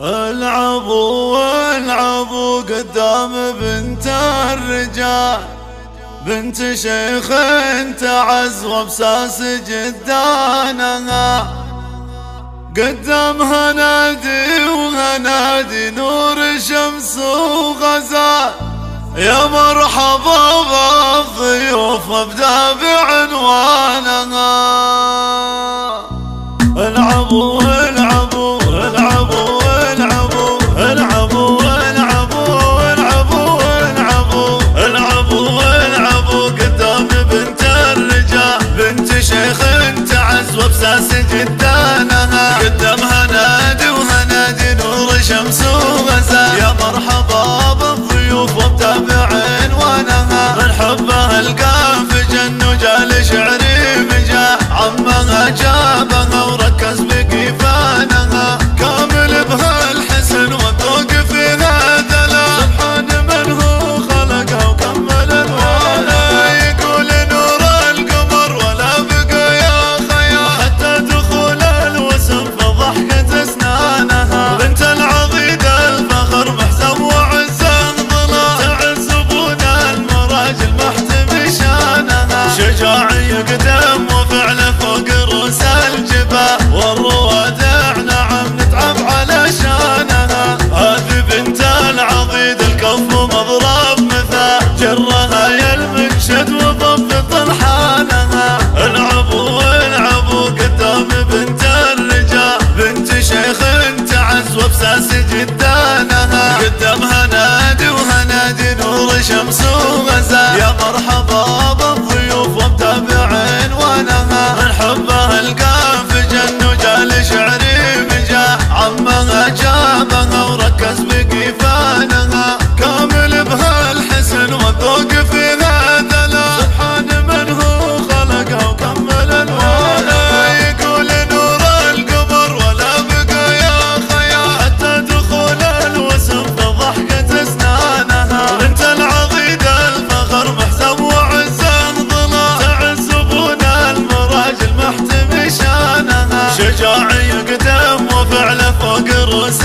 العبوا والعبوا قدام بنت الرجال، بنت شيخ تعز وبساس جدانها، قدامها نادي وهنادي نور شمس وغزال. يا مرحبا بالضيوف ابدا بعنوانها. العبوا العبوا العبوا العبوا العبوا العبوا العبوا العبوا العبوا العبوا قدام بنت الرجال، بنت شيخ تعز وبساس جدانها، قدامها نادي وهنادي نور شمس وغزال. يا مرحبا بالضيوف وابدا بعنوانها، من حبها القاف جن وجال شعري مجا، عمها جابها وركز بقيفانها، كامل بها الحسن والذوق فيها دلا. سبحان من هو خلقها وكمل الوانا، يقول نور القمر ولا بقى يا خيال، حتى دخول الوسم في ضحكة اسنانها. بنت العضيد الفخر محزم وعز انظلا، تعزبون المراجل محتمي شانها. شجاعي يقدم وفعله فوق رؤوس الجبال، والروادع نعم نتعب علشانها. هذه بنت العضيد الكف مضرب مثال، جرها يا المنشد وضبط الحانها. العبوا العبوا قدام بنت الرجال، بنت شيخ تعز وبساس جدانها، قدامها نادي وهنادي نور شمس وغزال. يا مرحبا بالضيوف وابدا بعنوانها، من حبها القاف جن وجال شعري مجا، عمها جابها وركز بقيفانها، كامل بها الحسن والذوق فيها دلا. سبحان من هو خلقها وكمل الوانا، يقول نور القمر ولا بقى يا خيال، حتى دخول الوسم في ضحكة اسنانها. بنت العضيد الفخر محزم وعز انظلا، تعزبون المراجل محتمي شانها. شجاعي يقدم وفعله فوق رؤوس